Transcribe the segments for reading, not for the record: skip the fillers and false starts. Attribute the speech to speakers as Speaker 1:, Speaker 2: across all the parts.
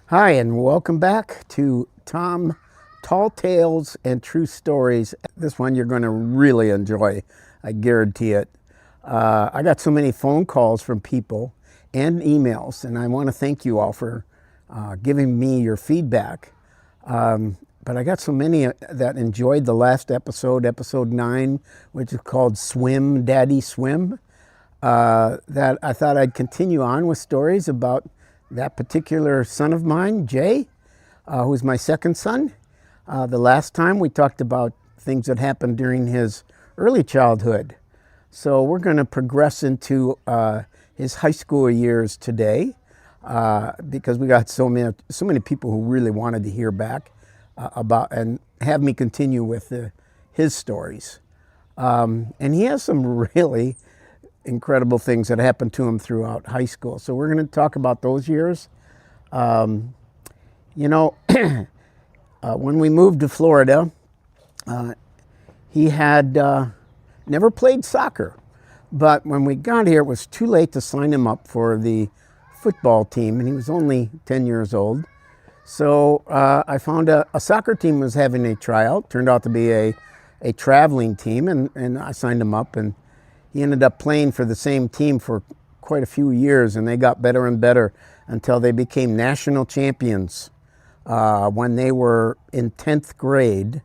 Speaker 1: Hi, and welcome back to Tom Tall Tales and True Stories. This one you're going to really enjoy, I guarantee it. I got so many phone calls from people and emails, and I want to thank you all for giving me your feedback. But I got so many that enjoyed the last episode, episode 9, which is called Swim, Daddy, Swim, that I thought I'd continue on with stories about that particular son of mine, Jay, who's my second son. The last time we talked about things that happened during his early childhood. So we're going to progress into his high school years today because we got so many people who really wanted to hear back about and have me continue with his stories. And he has some really incredible things that happened to him throughout high school. So we're going to talk about those years. Um, you know, when we moved to Florida, he had never played soccer. But when we got here, it was too late to sign him up for the football team, and he was only 10 years old. So I found a soccer team was having a tryout. Turned out to be a traveling team, and I signed him up, and he ended up playing for the same team for quite a few years, and they got better and better until they became national champions. When they were in 10th grade,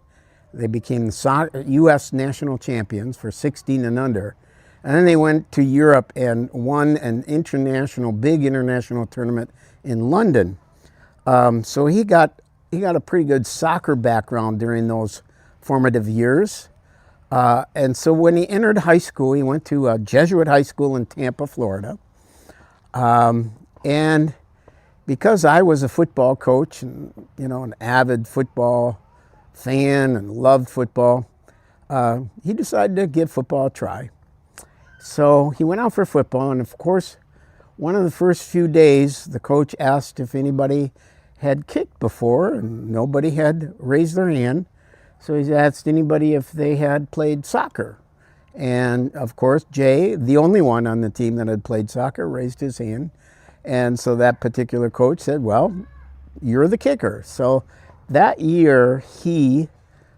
Speaker 1: they became the U.S. national champions for 16 and under. And then they went to Europe and won an big international tournament in London. So he got a pretty good soccer background during those formative years. And so when he entered high school, he went to a Jesuit high school in Tampa, Florida. And because I was a football coach and, an avid football fan and loved football, he decided to give football a try. So he went out for football, and of course, one of the first few days, the coach asked if anybody had kicked before, and nobody had raised their hand. So he asked anybody if they had played soccer. And of course, Jay, the only one on the team that had played soccer, raised his hand. And so that particular coach said, well, you're the kicker. So that year, he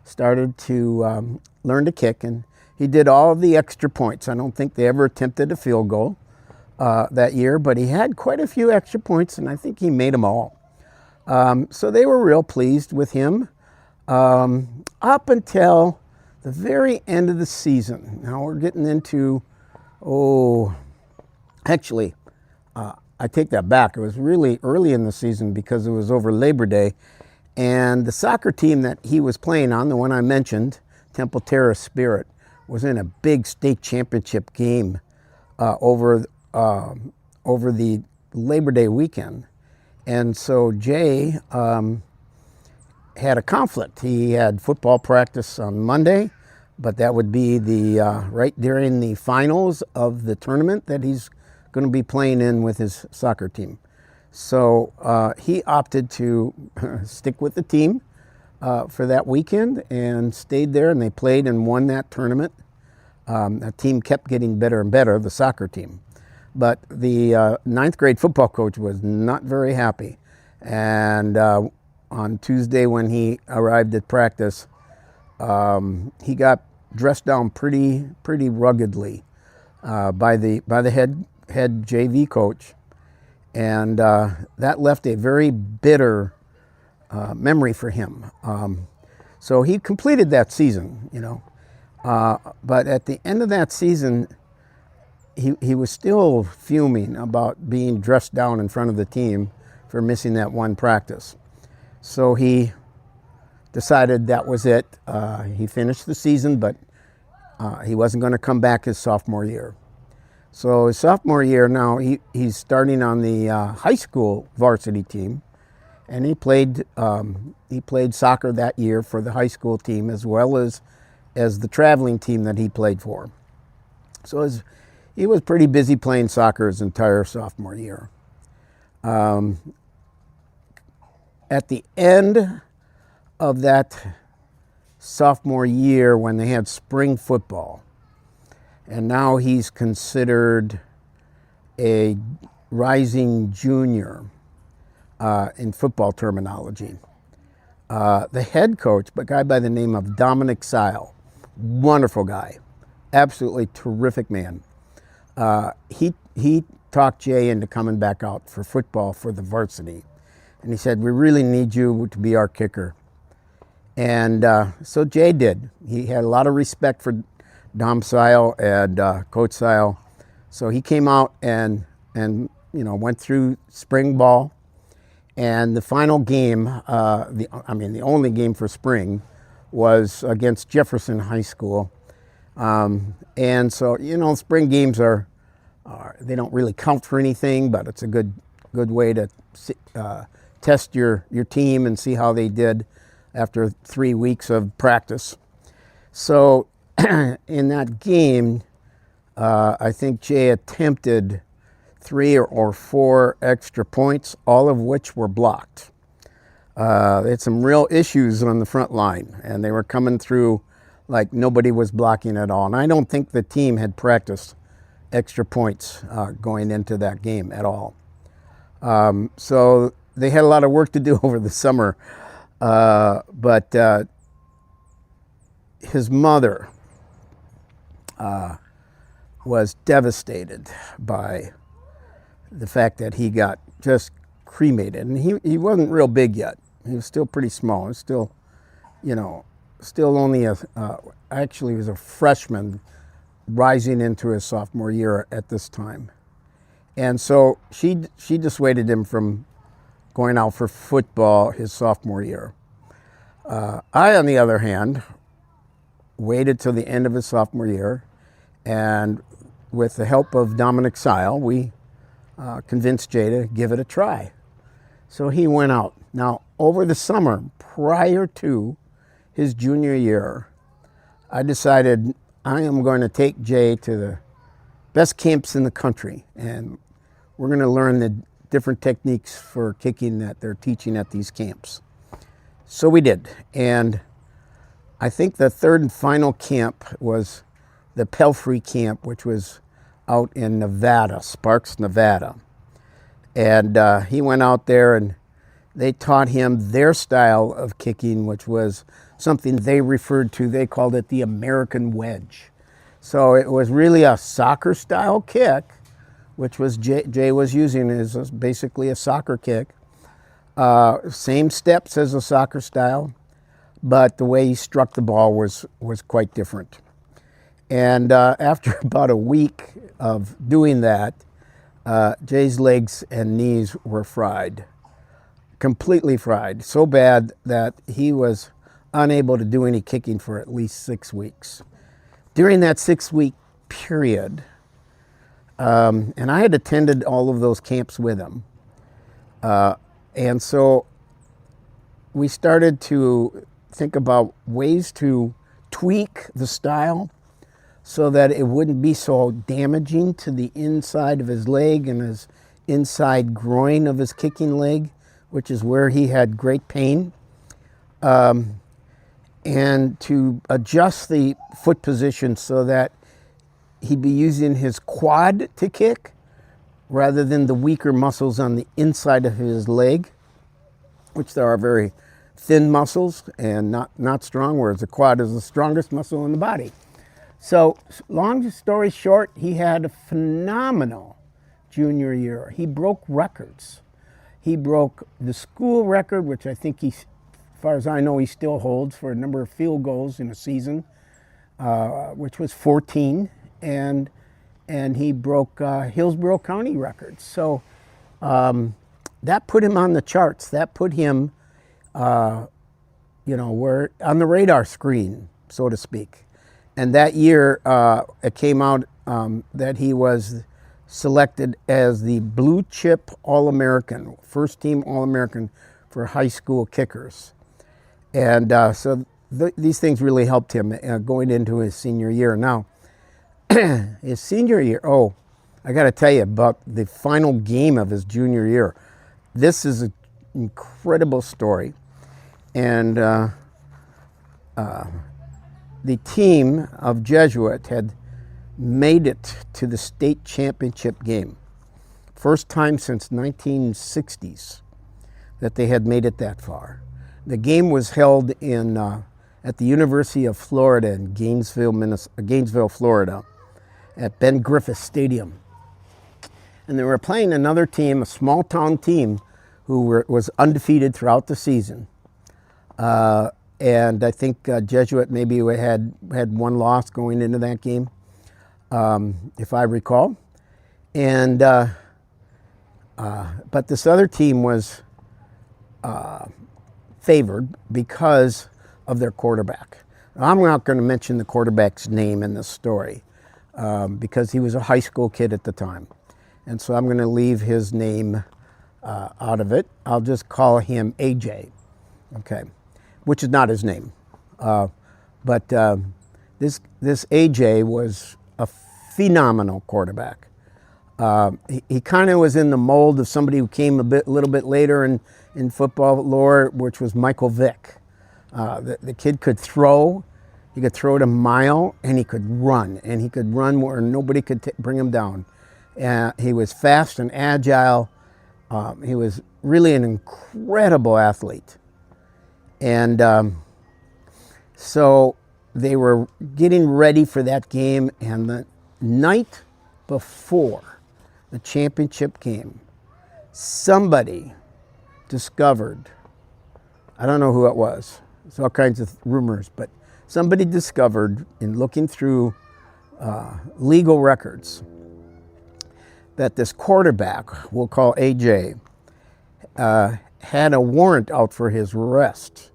Speaker 1: started to learn to kick, and he did all of the extra points. I don't think they ever attempted a field goal that year, but he had quite a few extra points, and I think he made them all. So they were real pleased with him. Up until the very end of the season. Now we're getting into, I take that back. It was really early in the season because it was over Labor Day. And the soccer team that he was playing on, the one I mentioned, Temple Terrace Spirit, was in a big state championship game over the Labor Day weekend. And so Jay had a conflict. He had football practice on Monday, but that would be right during the finals of the tournament that he's going to be playing in with his soccer team. So he opted to stick with the team for that weekend and stayed there, and they played and won that tournament. That team kept getting better and better, the soccer team. But the ninth grade football coach was not very happy. And on Tuesday when he arrived at practice, he got dressed down pretty ruggedly by the head JV coach, and that left a very bitter memory for him. So he completed that season, but at the end of that season, he was still fuming about being dressed down in front of the team for missing that one practice. So he decided that was it. He finished the season, but he wasn't going to come back his sophomore year. So his sophomore year now, he's starting on the high school varsity team, and he played soccer that year for the high school team as well as the traveling team that he played for. So he was pretty busy playing soccer his entire sophomore year. At the end of that sophomore year, when they had spring football, and now he's considered a rising junior, in football terminology. The head coach, a guy by the name of Dominic Seil, wonderful guy, absolutely terrific man. He talked Jay into coming back out for football for the varsity. And he said, we really need you to be our kicker. And so Jay did. He had a lot of respect for Dom Seil and Coach Seil. So he came out and went through spring ball. And the final game, the only game for spring, was against Jefferson High School. And so, spring games they don't really count for anything, but it's a good way to test your team and see how they did after 3 weeks of practice. So in that game, I think Jay attempted 3 or 4 extra points, all of which were blocked. They had some real issues on the front line, and they were coming through like nobody was blocking at all. And I don't think the team had practiced extra points going into that game at all. So they had a lot of work to do over the summer. But his mother was devastated by the fact that he got just cremated. And he wasn't real big yet. He was still pretty small. He was still, still only actually he was a freshman rising into his sophomore year at this time. And so she dissuaded him from going out for football his sophomore year. I, on the other hand, waited till the end of his sophomore year, and with the help of Dominic Seil, we convinced Jay to give it a try. So he went out. Now, over the summer, prior to his junior year, I decided I am going to take Jay to the best camps in the country, and we're going to learn the different techniques for kicking that they're teaching at these camps. So we did, and I think the third and final camp was the Pelfrey camp, which was out in Nevada, Sparks, Nevada. And he went out there and they taught him their style of kicking, which was something they referred to, they called it the American wedge. So it was really a soccer style kick, which was Jay was using as basically a soccer kick. Same steps as a soccer style, but the way he struck the ball was quite different. And after about a week of doing that, Jay's legs and knees were fried, completely fried, so bad that he was unable to do any kicking for at least 6 weeks. During that 6-week period, and I had attended all of those camps with him, and so we started to think about ways to tweak the style so that it wouldn't be so damaging to the inside of his leg and his inside groin of his kicking leg, which is where he had great pain, and to adjust the foot position so that he'd be using his quad to kick rather than the weaker muscles on the inside of his leg, which there are very thin muscles and not strong, whereas the quad is the strongest muscle in the body. So long story short, he had a phenomenal junior year. He broke records. He broke the school record, which I think as far as I know, he still holds for a number of field goals in a season, which was 14. And he broke Hillsborough County records. So that put him on the charts. That put him, we're on the radar screen, so to speak. And that year, it came out that he was selected as the Blue Chip All-American, first team All-American for high school kickers. And so these things really helped him going into his senior year. Now, his senior year, I got to tell you about the final game of his junior year. This is an incredible story. And the team of Jesuit had made it to the state championship game. First time since 1960s. that they had made it that far. The game was held at the University of Florida in Gainesville, Florida, at Ben Griffith Stadium. And they were playing another team, a small town team, who was undefeated throughout the season. And I think Jesuit maybe had one loss going into that game, if I recall. And but this other team was favored because of their quarterback. I'm not going to mention the quarterback's name in this story because he was a high school kid at the time. And so I'm going to leave his name out of it. I'll just call him AJ, okay, which is not his name. But this AJ was a phenomenal quarterback. He kind of was in the mold of somebody who came a little bit later in football lore, which was Michael Vick. The kid could throw. He could throw it a mile, and he could run. And he could run where nobody could bring him down. He was fast and agile. He was really an incredible athlete. And so they were getting ready for that game, and the night before the championship game, somebody discovered, I don't know who it was, there's all kinds of rumors, but somebody discovered in looking through legal records that this quarterback, we'll call AJ, had a warrant out for his arrest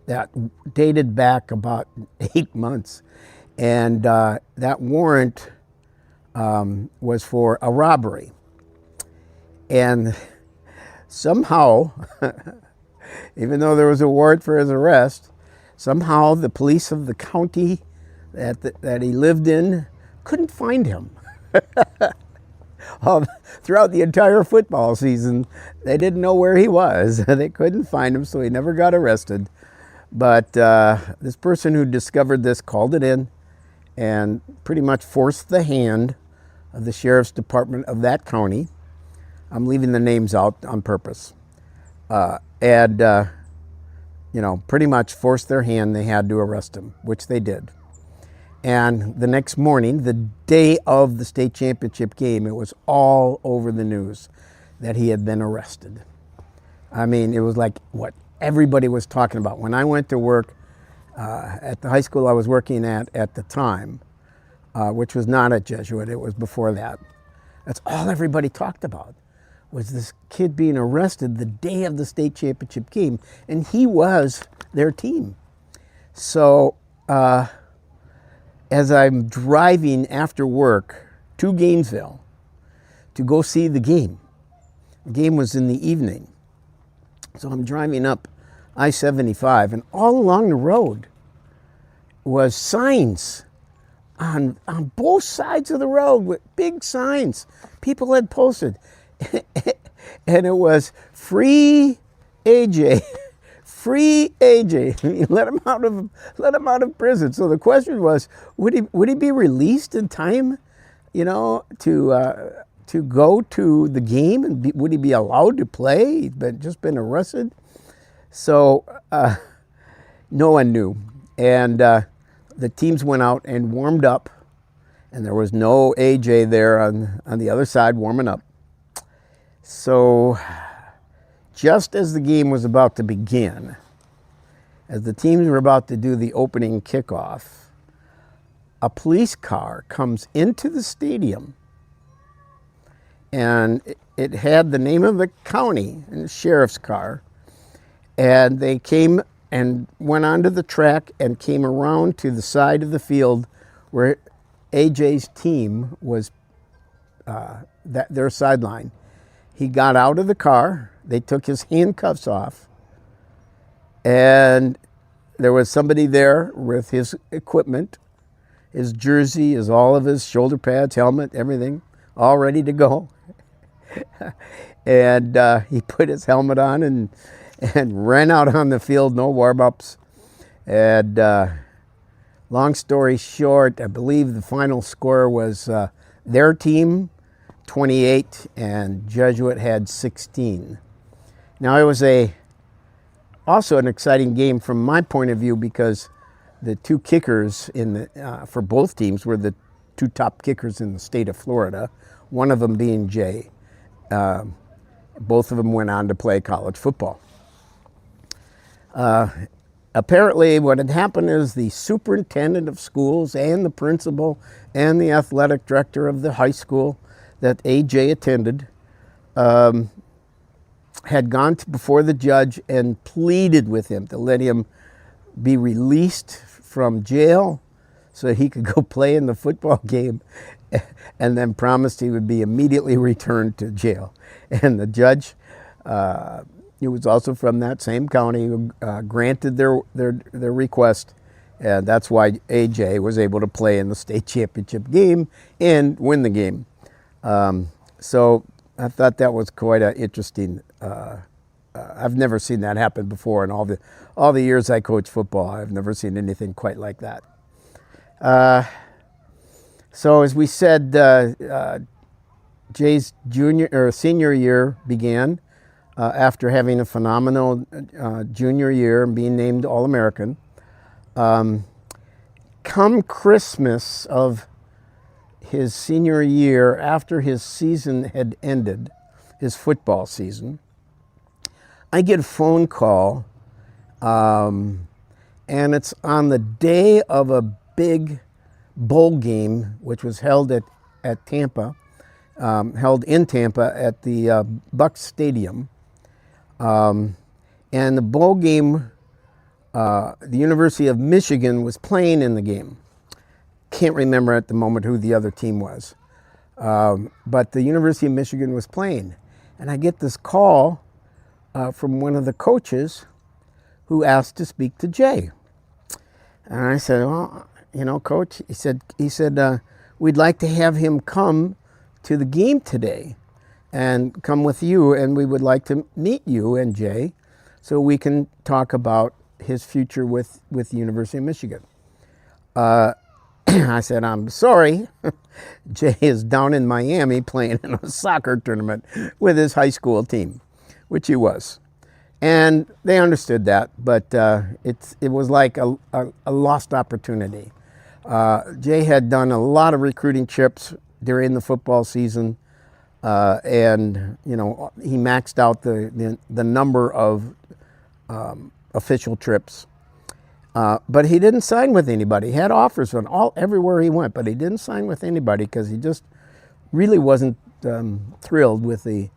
Speaker 1: that dated back about 8 months. And that warrant was for a robbery. And somehow, even though there was a warrant for his arrest, somehow the police of the county that he lived in couldn't find him. Throughout the entire football season, they didn't know where he was. They couldn't find him, so he never got arrested. But this person who discovered this called it in and pretty much forced the hand of the sheriff's department of that county. I'm leaving the names out on purpose. And pretty much forced their hand. They had to arrest him, which they did. And the next morning, the day of the state championship game, it was all over the news that he had been arrested. I mean, it was like what everybody was talking about. When I went to work at the high school I was working at the time, which was not at Jesuit, it was before that. That's all everybody talked about, was this kid being arrested the day of the state championship game, and he was their team. So as I'm driving after work to Gainesville to go see the game was in the evening. So I'm driving up I-75, and all along the road was signs on both sides of the road with big signs people had posted. And it was free AJ, free AJ. I mean, let him out of prison. So the question was, would he be released in time, to go to the game, and would he be allowed to play? He'd just been arrested. So no one knew. And the teams went out and warmed up, and there was no AJ there on the other side warming up. So just as the game was about to begin, as the teams were about to do the opening kickoff, a police car comes into the stadium, and it had the name of the county and the sheriff's car. And they came and went onto the track and came around to the side of the field where AJ's team was, their sideline. He got out of the car. They took his handcuffs off. And there was somebody there with his equipment, his jersey, all of his shoulder pads, helmet, everything, all ready to go. And he put his helmet on and ran out on the field, no warm-ups. And long story short, I believe the final score was their team 28 and Jesuit had 16. Now, it was also an exciting game from my point of view because the two kickers for both teams were the two top kickers in the state of Florida, one of them being Jay. Both of them went on to play college football. Apparently, what had happened is the superintendent of schools and the principal and the athletic director of the high school that AJ attended had gone before the judge and pleaded with him to let him be released from jail so he could go play in the football game, and then promised he would be immediately returned to jail. And the judge, he was also from that same county, granted their request, and that's why AJ was able to play in the state championship game and win the game. So I thought that was quite an interesting. I've never seen that happen before in all the years I coached football. I've never seen anything quite like that. So as we said, Jay's senior year began after having a phenomenal junior year and being named All-American. Come Christmas of his senior year, after his season had ended, his football season, I get a phone call, and it's on the day of a big bowl game, which was held in Tampa at the Bucks Stadium. And the bowl game, the University of Michigan was playing in the game. Can't remember at the moment who the other team was. But the University of Michigan was playing. And I get this call from one of the coaches who asked to speak to Jay. And I said, well, Coach, he said, we'd like to have him come to the game today and come with you, and we would like to meet you and Jay so we can talk about his future with the University of Michigan. I said, I'm sorry, Jay is down in Miami playing in a soccer tournament with his high school team, which he was. And they understood that, but it was like a lost opportunity. Jay had done a lot of recruiting trips during the football season, and he maxed out the number of official trips. But he didn't sign with anybody. He had offers everywhere he went, but he didn't sign with anybody because he just really wasn't thrilled with the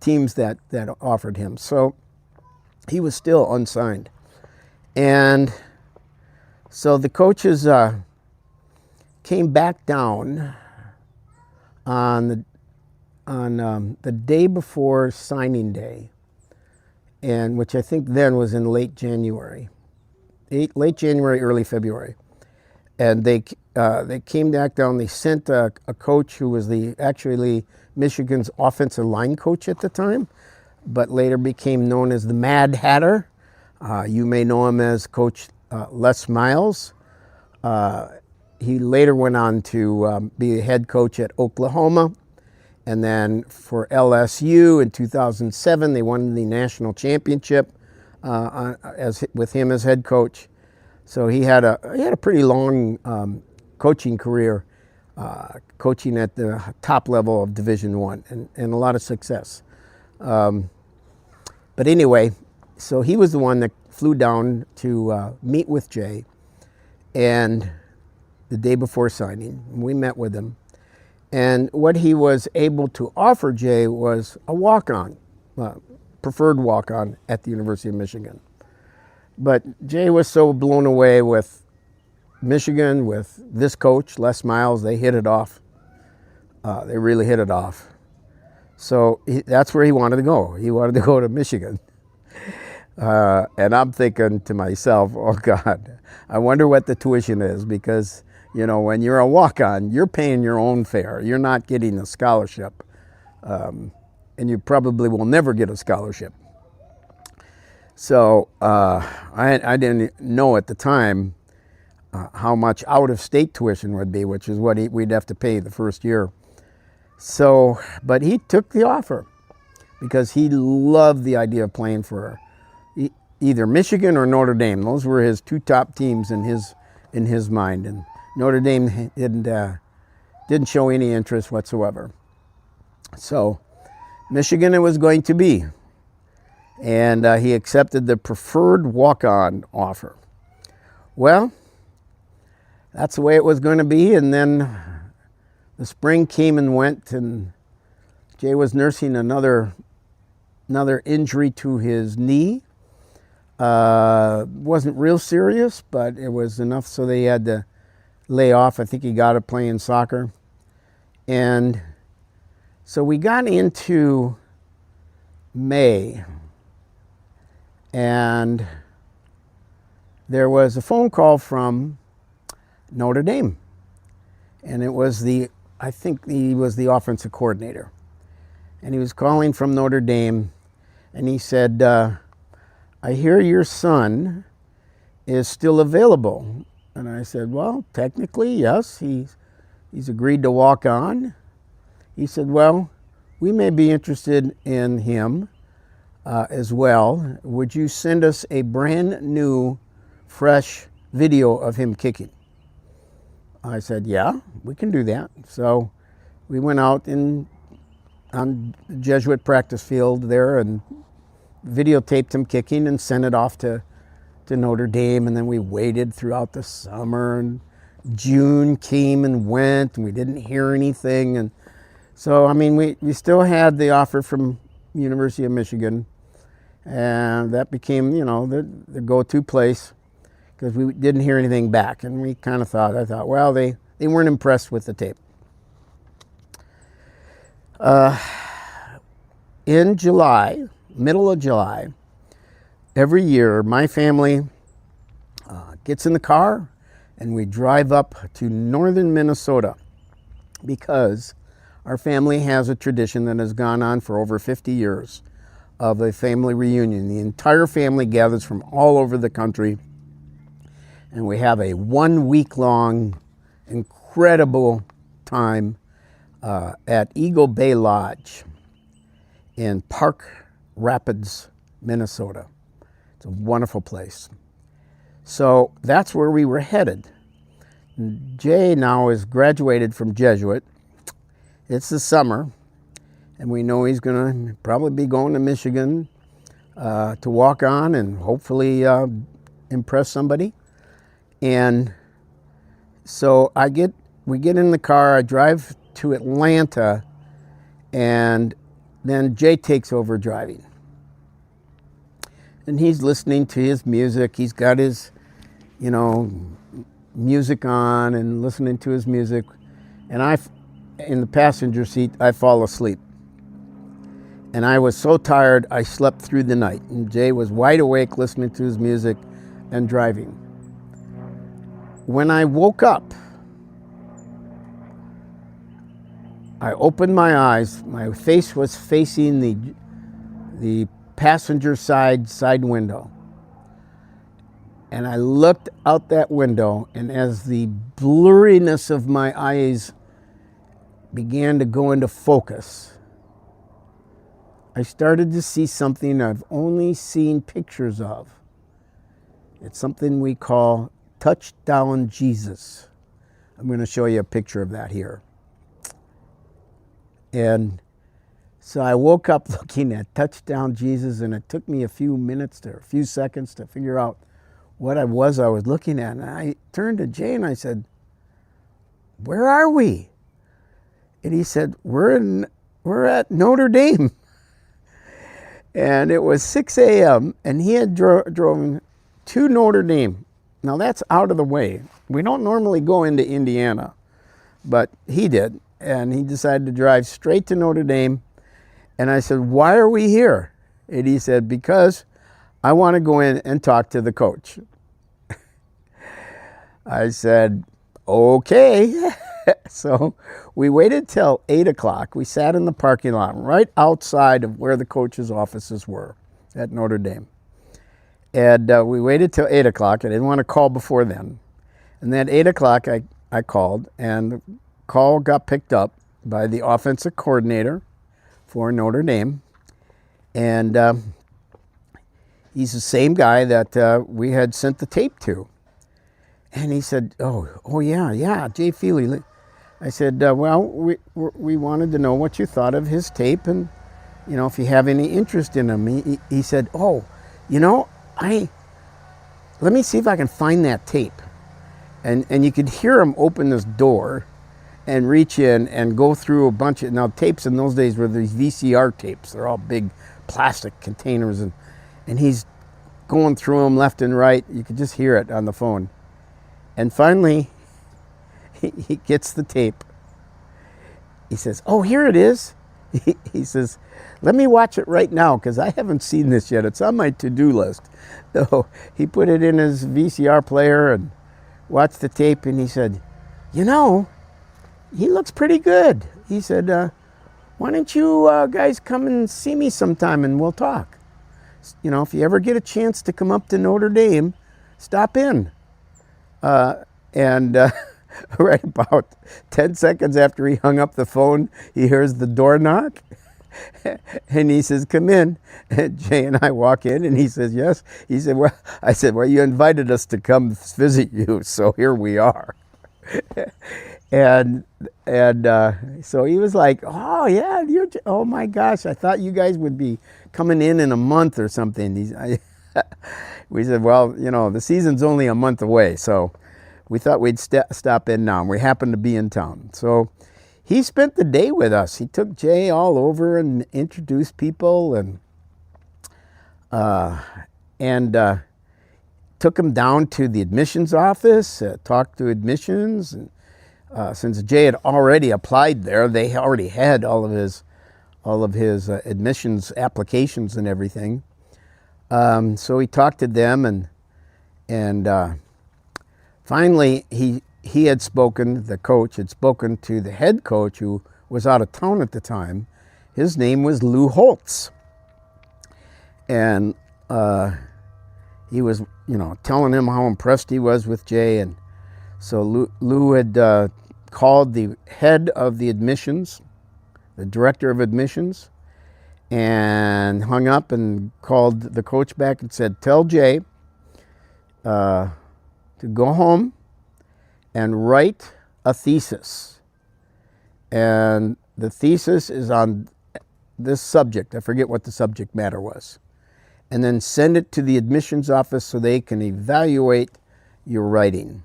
Speaker 1: teams that offered him. So he was still unsigned. And so the coaches came back down on the day before signing day, and which I think then was in late January, early February. And they came back down. They sent a coach who was actually Michigan's offensive line coach at the time, but later became known as the Mad Hatter. You may know him as Coach Les Miles. He later went on to be the head coach at Oklahoma. And then for LSU in 2007, they won the national championship with him as head coach. So he had a pretty long coaching career, coaching at the top level of Division I, and a lot of success. But anyway, so he was the one that flew down to meet with Jay, and the day before signing, we met with him. And what he was able to offer Jay was a walk-on, preferred walk-on at the University of Michigan. But Jay was so blown away with Michigan, with this coach, Les Miles. They hit it off. They really hit it off. So that's where he wanted to go. He wanted to go to Michigan. And I'm thinking to myself, oh God, I wonder what the tuition is, because when you're a walk-on, you're paying your own fare. You're not getting a scholarship. And you probably will never get a scholarship. So I didn't know at the time how much out-of-state tuition would be, which is what we'd have to pay the first year. So, but he took the offer. because he loved the idea of playing for either Michigan or Notre Dame. Those were his two top teams in his mind, and Notre Dame didn't show any interest whatsoever. So Michigan it was going to be, and he accepted the preferred walk-on offer. Well, that's the way it was going to be, and then the spring came and went, and Jay was nursing another injury to his knee. Wasn't real serious, but it was enough so they had to lay off. I think he got it playing soccer. And so we got into May, and there was a phone call from Notre Dame. And it was I think he was the offensive coordinator. And he was calling from Notre Dame, and he said, I hear your son is still available. And I said, well, technically, yes, he's agreed to walk on. He said, well, we may be interested in him as well. Would you send us a brand new, fresh video of him kicking? I said, yeah, we can do that. So we went out on the Jesuit practice field there and videotaped him kicking and sent it off to Notre Dame. And then we waited throughout the summer, and June came and went, and we didn't hear anything. And so, I mean, we still had the offer from University of Michigan, and that became, the go-to place, because we didn't hear anything back. And we kind of I thought, well, they weren't impressed with the tape. In July, middle of July, every year, my family gets in the car and we drive up to northern Minnesota, because our family has a tradition that has gone on for over 50 years of a family reunion. The entire family gathers from all over the country, and we have a 1 week long incredible time at Eagle Bay Lodge in Park Rapids, Minnesota. It's a wonderful place. So that's where we were headed. Jay now is graduated from Jesuit. It's the summer, and we know he's going to probably be going to Michigan to walk on and hopefully impress somebody. And so we get in the car, I drive to Atlanta, and then Jay takes over driving. And he's listening to his music. He's got his, music on and listening to his music. And in the passenger seat, I fall asleep. And I was so tired, I slept through the night. And Jay was wide awake listening to his music and driving. When I woke up, I opened my eyes. My face was facing the passenger side window. And I looked out that window, and as the blurriness of my eyes began to go into focus, I started to see something I've only seen pictures of. It's something we call Touchdown Jesus. I'm going to show you a picture of that here. And so I woke up looking at Touchdown Jesus, and it took me a few seconds to figure out what I was looking at. And I turned to Jay and I said, "Where are we?" And he said, we're at Notre Dame. And it was 6 a.m. and he had driven to Notre Dame. Now that's out of the way. We don't normally go into Indiana, but he did. And he decided to drive straight to Notre Dame. And I said, "Why are we here?" And he said, "Because I want to go in and talk to the coach." I said, "Okay." So we waited till 8 o'clock. We sat in the parking lot right outside of where the coach's offices were at Notre Dame. And we waited till 8 o'clock. I didn't want to call before then. And then at 8 o'clock, I called, and the call got picked up by the offensive coordinator for Notre Dame. And he's the same guy that we had sent the tape to. And he said, oh yeah, Jay Feely. I said, well, we wanted to know what you thought of his tape and, you know, if you have any interest in him. He said, you know, let me see if I can find that tape. And you could hear him open this door and reach in and go through a bunch of, now tapes in those days were these VCR tapes. They're all big plastic containers, and he's going through them left and right. You could just hear it on the phone. And finally, he gets the tape. He says, here it is. He says, let me watch it right now because I haven't seen this yet. It's on my to-do list. So he put it in his VCR player and watched the tape, and he said, you know, he looks pretty good. He said, why don't you guys come and see me sometime and we'll talk. You know, if you ever get a chance to come up to Notre Dame, stop in. Right about 10 seconds after he hung up the phone, he hears the door knock. And he says, come in. And Jay and I walk in, and he says, yes. He said, well, I said, well, you invited us to come visit you, so here we are. And so he was like, oh yeah, oh my gosh, I thought you guys would be coming in a month or something. We said, well, you know, the season's only a month away, so we thought we'd stop in now. And we happened to be in town. So he spent the day with us. He took Jay all over and introduced people and took him down to the admissions office, talked to admissions. And since Jay had already applied there, they already had all of his admissions applications and everything. So he talked to them, and finally he had spoken. The coach had spoken to the head coach, who was out of town at the time. His name was Lou Holtz, and he was, you know, telling him how impressed he was with Jay. And so Lou had called the head of the admissions, the director of admissions, and hung up and called the coach back and said, tell Jay to go home and write a thesis. And the thesis is on this subject. I forget what the subject matter was. And then send it to the admissions office so they can evaluate your writing.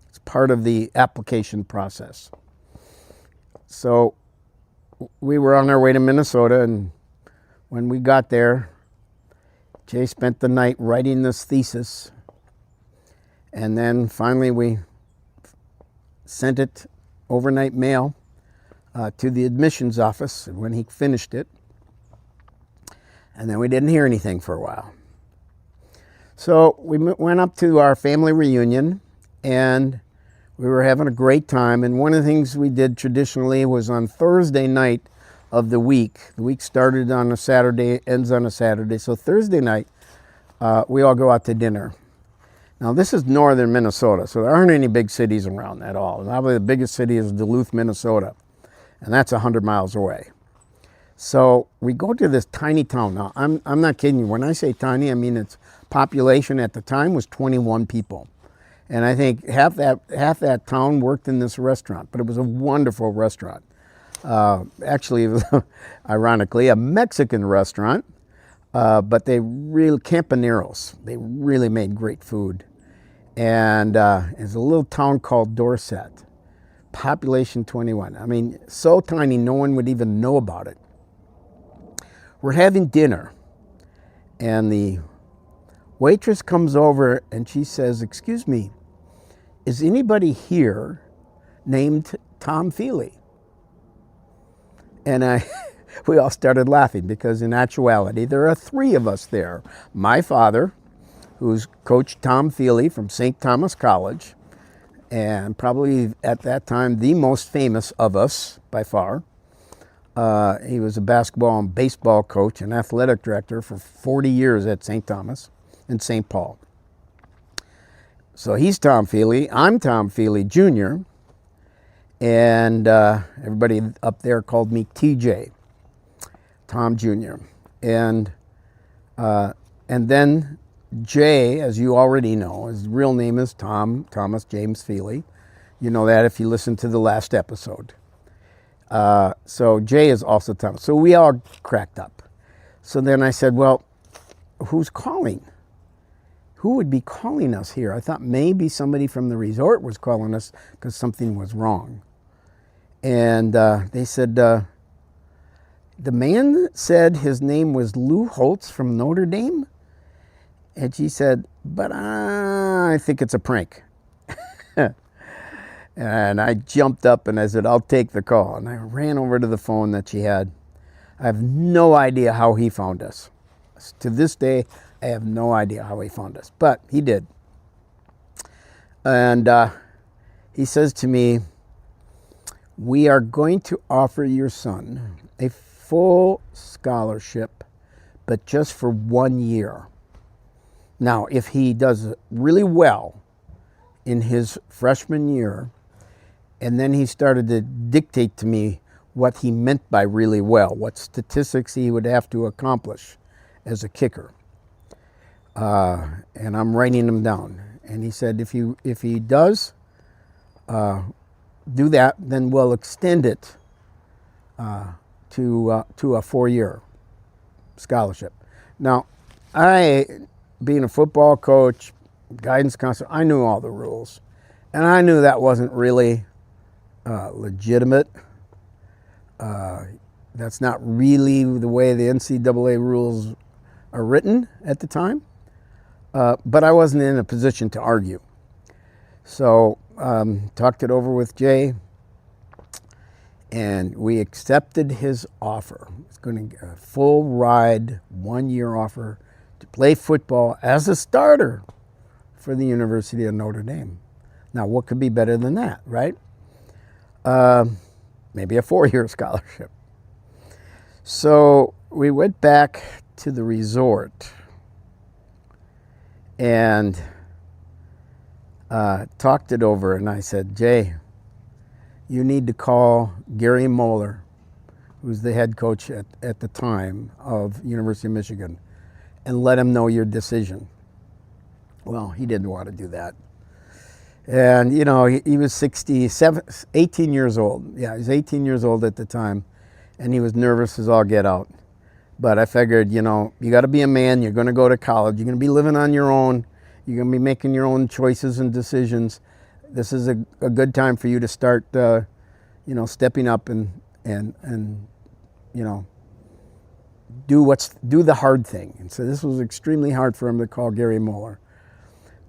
Speaker 1: It's part of the application process. So we were on our way to Minnesota, and when we got there, Jay spent the night writing this thesis. And then finally we sent it overnight mail to the admissions office when he finished it. And then we didn't hear anything for a while. So we went up to our family reunion, and we were having a great time. And one of the things we did traditionally was on Thursday night of the week started on a Saturday, ends on a Saturday. So Thursday night, we all go out to dinner. Now, this is northern Minnesota, so there aren't any big cities around at all. Probably the biggest city is Duluth, Minnesota, and that's 100 miles away. So we go to this tiny town. Now, I'm not kidding you. When I say tiny, I mean its population at the time was 21 people. And I think half that town worked in this restaurant, but it was a wonderful restaurant. Actually, it was, ironically, a Mexican restaurant, but Campaneros. They really made great food. And it's a little town called Dorset, population 21. I mean, so tiny no one would even know about it. We're having dinner, and the waitress comes over and she says, excuse me, is anybody here named Tom Feely? And we all started laughing because in actuality, there are three of us there. My father, who's Coach Tom Feely from St. Thomas College, and probably at that time the most famous of us by far. He was a basketball and baseball coach and athletic director for 40 years at St. Thomas and St. Paul. So he's Tom Feely. I'm Tom Feely Jr. And everybody up there called me TJ, Tom Jr. And then Jay, as you already know, his real name is Thomas James Feely. You know that if you listen to the last episode. So Jay is also Thomas. So we all cracked up. So then I said, well, who's calling? Who would be calling us here? I thought maybe somebody from the resort was calling us because something was wrong. And they said, the man said his name was Lou Holtz from Notre Dame. And she said, but I think it's a prank. And I jumped up and I said, I'll take the call. And I ran over to the phone that she had. I have no idea how he found us. To this day, I have no idea how he found us, but he did. And he says to me, we are going to offer your son a full scholarship, but just for 1 year. Now, if he does really well in his freshman year, and then he started to dictate to me what he meant by really well, what statistics he would have to accomplish as a kicker. And I'm writing them down. And he said, if he does do that, then we'll extend it to a 4-year scholarship. Now, being a football coach, guidance counselor, I knew all the rules. And I knew that wasn't really legitimate. That's not really the way the NCAA rules are written at the time. But I wasn't in a position to argue. So talked it over with Jay, and we accepted his offer. It's going to a full ride, 1-year offer to play football as a starter for the University of Notre Dame. Now, what could be better than that, right? Maybe a 4-year scholarship. So we went back to the resort and talked it over. And I said, Jay, you need to call Gary Moeller, who's the head coach at the time of University of Michigan, and let him know your decision. Well, he didn't want to do that. And, you know, he was 18 years old. Yeah, he was 18 years old at the time, and he was nervous as all get out. But I figured, you know, you got to be a man. You're going to go to college. You're going to be living on your own. You're going to be making your own choices and decisions. This is a good time for you to start, you know, stepping up and you know, do the hard thing. And so this was extremely hard for him to call Gary Moeller.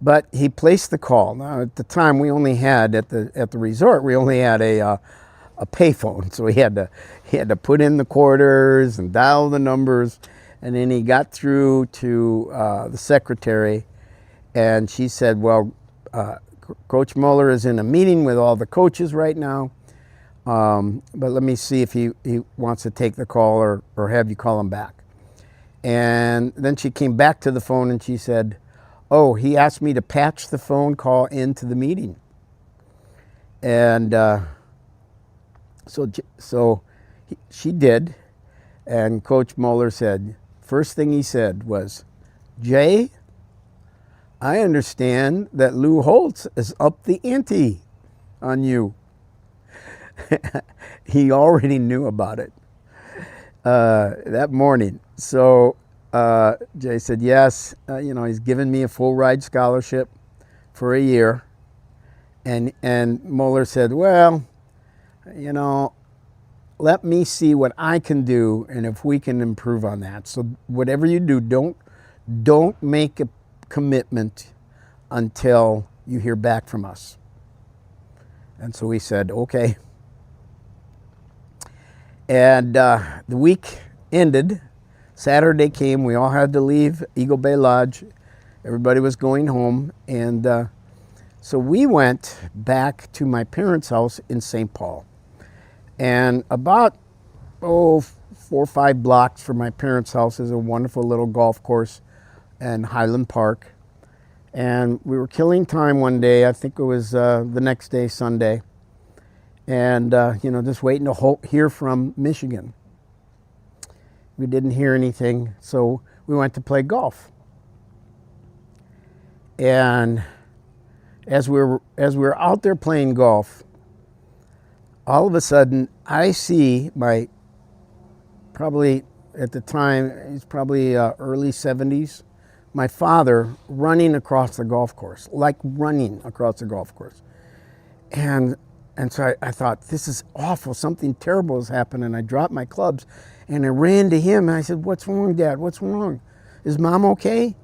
Speaker 1: But he placed the call. Now, at the time, we only had at the resort, we only had a payphone, so he had to put in the quarters and dial the numbers, and then he got through to the secretary, and she said, "Well, Coach Moeller is in a meeting with all the coaches right now, but let me see if he wants to take the call or have you call him back." And then she came back to the phone and she said, "Oh, he asked me to patch the phone call into the meeting." And so she did, and Coach Moeller said, first thing he said was, "Jay, I understand that Lou Holtz is up the ante on you." He already knew about it that morning. So Jay said, yes, you know, he's given me a full ride scholarship for a year. And Moeller said, well, you know, let me see what I can do and if we can improve on that. So whatever you do, don't make a commitment until you hear back from us. And so we said, okay. And the week ended. Saturday came. We all had to leave Eagle Bay Lodge. Everybody was going home. And so we went back to my parents' house in St. Paul. And about, 4 or 5 blocks from my parents' house is a wonderful little golf course in Highland Park. And we were killing time one day. I think it was the next day, Sunday. And, you know, just waiting to hear from Michigan. We didn't hear anything, so we went to play golf. And as we were out there playing golf, all of a sudden I see my, probably at the time, he's probably early 70s, my father running across the golf course, like running across the golf course. And so I thought, this is awful, something terrible has happened, and I dropped my clubs, and I ran to him, and I said, "What's wrong, Dad? What's wrong? Is Mom okay?"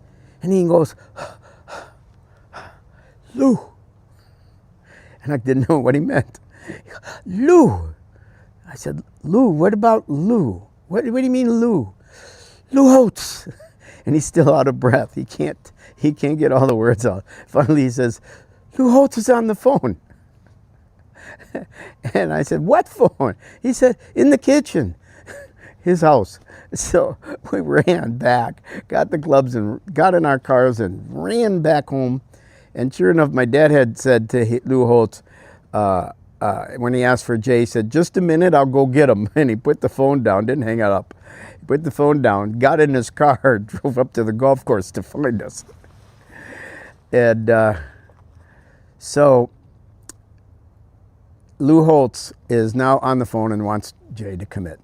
Speaker 1: And he goes, "Lou." And I didn't know what he meant. "Lou." I said, "Lou, what about Lou? What do you mean Lou?" "Lou Holtz." And he's still out of breath. He can't get all the words out. Finally he says, "Lou Holtz is on the phone." And I said, "What phone?" He said, "In the kitchen." His house. So we ran back, got the clubs and got in our cars and ran back home. And sure enough, my dad had said to Lou Holtz, when he asked for Jay, he said, "Just a minute, I'll go get him." And he put the phone down, didn't hang it up. He put the phone down, got in his car, drove up to the golf course to find us. And so Lou Holtz is now on the phone and wants Jay to commit.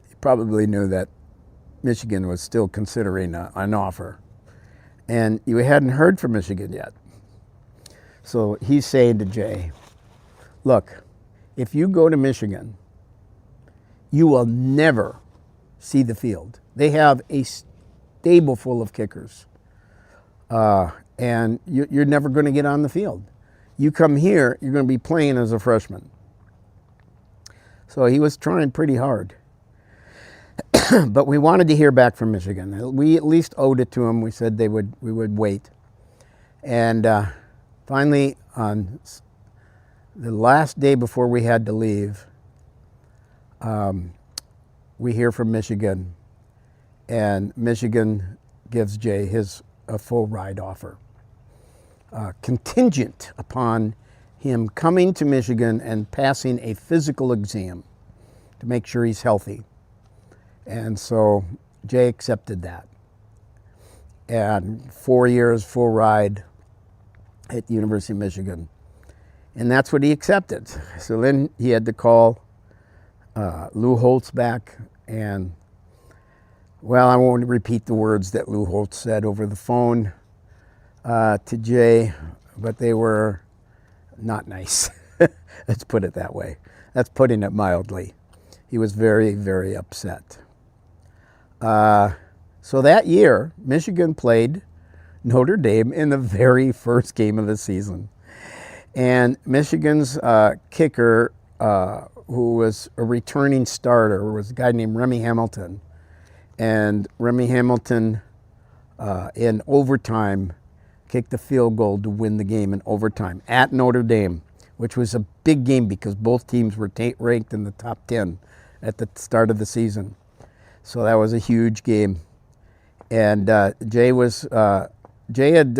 Speaker 1: He probably knew that Michigan was still considering an offer. And you hadn't heard from Michigan yet. So he's saying to Jay, "Look, if you go to Michigan, you will never see the field. They have a stable full of kickers. And you're never going to get on the field. You come here, you're going to be playing as a freshman." So he was trying pretty hard. But we wanted to hear back from Michigan. We at least owed it to them. We said we would wait. And finally, on the last day before we had to leave, we hear from Michigan, and Michigan gives Jay a full ride offer, contingent upon him coming to Michigan and passing a physical exam to make sure he's healthy. And so Jay accepted that. And 4 years, full ride at the University of Michigan. And that's what he accepted. So then he had to call Lou Holtz back. And, well, I won't repeat the words that Lou Holtz said over the phone to Jay, but they were not nice. Let's put it that way. That's putting it mildly. He was very, very upset. So that year, Michigan played Notre Dame in the very first game of the season. And Michigan's kicker, who was a returning starter, was a guy named Remy Hamilton. And Remy Hamilton, in overtime, kicked the field goal to win the game in overtime at Notre Dame, which was a big game because both teams were ranked in the top 10 at the start of the season. So that was a huge game. And Jay had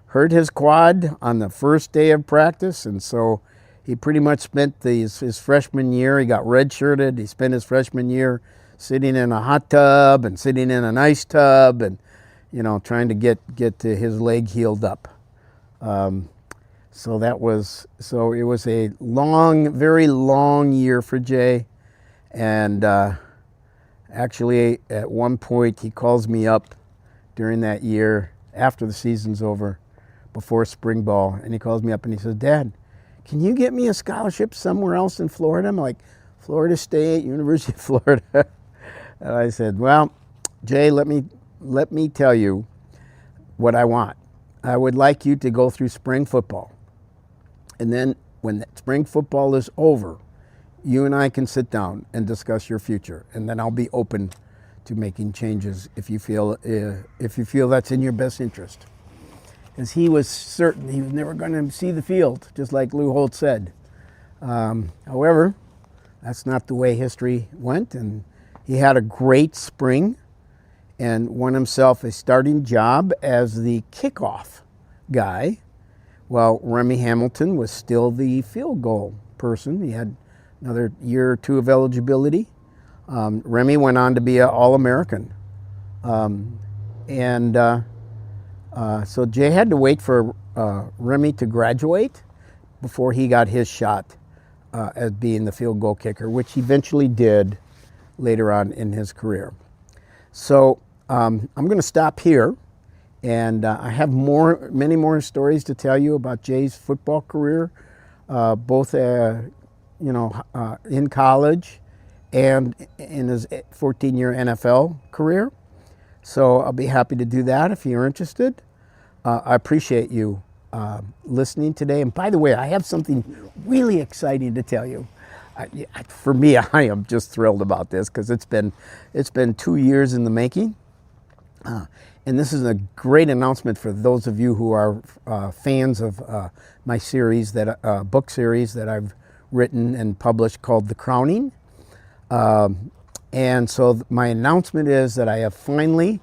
Speaker 1: hurt his quad on the first day of practice, and so he pretty much spent his freshman year, he got redshirted, he spent his freshman year sitting in a hot tub and sitting in an ice tub and, trying to get to his leg healed up. So it was a long, very long year for Jay. And actually, at one point, he calls me up during that year, after the season's over, before spring ball, and he calls me up and he says, "Dad, can you get me a scholarship somewhere else in Florida?" I'm like, "Florida State, University of Florida." And I said, "Well, Jay, let me tell you what I want. I would like you to go through spring football. And then when spring football is over, you and I can sit down and discuss your future. And then I'll be open to making changes if you feel that's in your best interest." Because he was certain he was never going to see the field, just like Lou Holtz said. However, that's not the way history went, and he had a great spring and won himself a starting job as the kickoff guy, while Remy Hamilton was still the field goal person. He had another year or two of eligibility. Remy went on to be an All-American. And so Jay had to wait for Remy to graduate before he got his shot as being the field goal kicker, which he eventually did later on in his career. So I'm going to stop here, and I have many more stories to tell you about Jay's football career, both in college and in his 14-year NFL career. So I'll be happy to do that if you're interested. I appreciate you listening today. And by the way, I have something really exciting to tell you. For me, I am just thrilled about this because it's been 2 years in the making. And this is a great announcement for those of you who are fans of my series, book series that I've written and published called The Crowning. And so my announcement is that I have finally,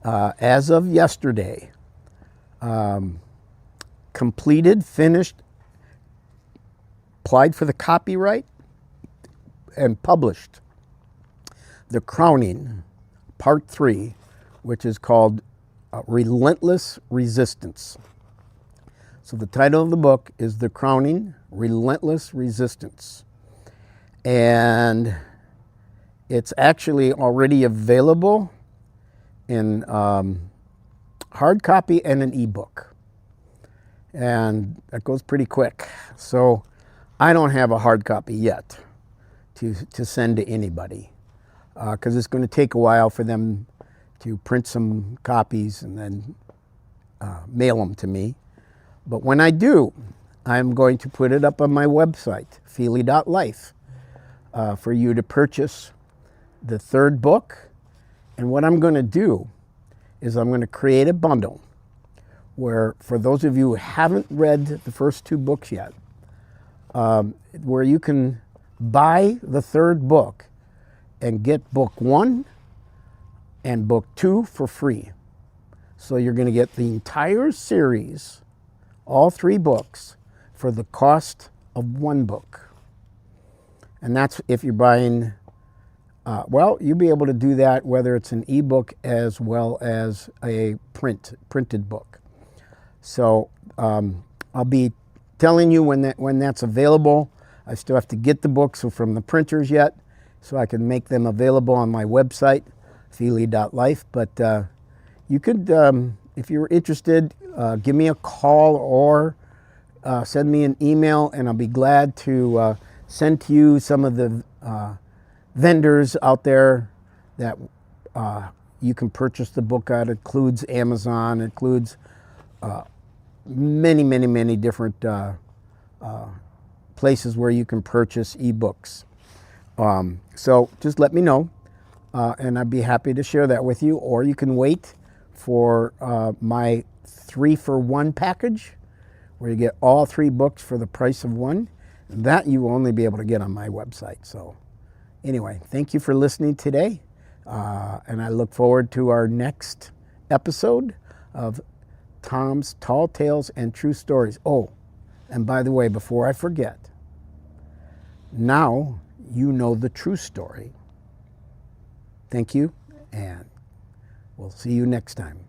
Speaker 1: as of yesterday, completed, finished, applied for the copyright, and published The Crowning, Part 3, which is called Relentless Resistance. So the title of the book is The Crowning, Relentless Resistance. And it's actually already available in hard copy and an ebook. And that goes pretty quick. So I don't have a hard copy yet to send to anybody because it's going to take a while for them to print some copies and then mail them to me. But when I do, I'm going to put it up on my website, feely.life, for you to purchase the third book. And what I'm going to do is I'm going to create a bundle where, for those of you who haven't read the first 2 books yet, where you can buy the third book and get book 1 and book 2 for free. So you're going to get the entire series, all 3 books, for the cost of 1 book. And that's if you're buying, you'll be able to do that whether it's an ebook as well as a printed book. So I'll be telling you when that's available. I still have to get the books from the printers yet, so I can make them available on my website, feely.life. But you could, if you're interested, give me a call or send me an email, and I'll be glad to send to you some of the vendors out there that you can purchase the book at. It includes Amazon, it includes many different places where you can purchase ebooks. So just let me know, and I'd be happy to share that with you. Or you can wait for my 3-for-1 package, where you get all 3 books for the price of 1. That you will only be able to get on my website. So anyway, thank you for listening today, and I look forward to our next episode of Tom's Tall Tales and True Stories. Oh, and by the way, before I forget, now you know the true story. Thank you, and we'll see you next time.